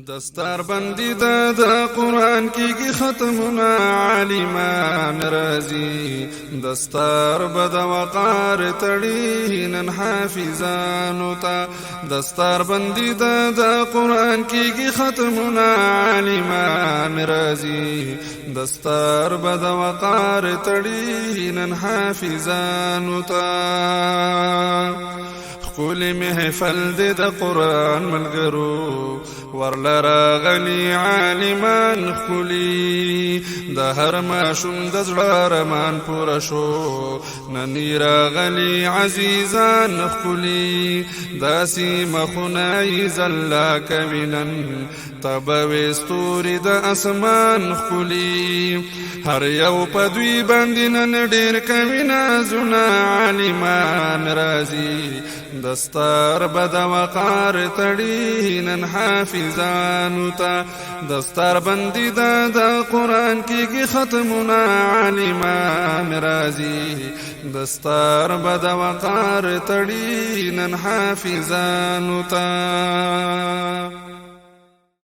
دستاربندی د قرآن کیگی ختمونہ عالمان رازی دستار بد وقار تڑی نن حافظانو تا دستاربندی د قرآن کیگی ختمونہ عالمان رازی دستار بد وقار تڑی نن حافظانو تا خولي محفل د قرآن ملګرو ورلرا غني عالمان خولي د هر ماشوم د زړه رمان پوره شو نن راغلي عزیزان خولي داسي مخنای زلا کوینن تبوي ستوري د اسمان خولي هر یو پدوی باندې نن ډیر کوینا زنا عالمان رازي دستار بد وقار تڑی نن حافظانو تا دستاربندی د قرآن کیگی ختمونہ عالمان رازی دستار بد وقار تڑی نن حافظانو تا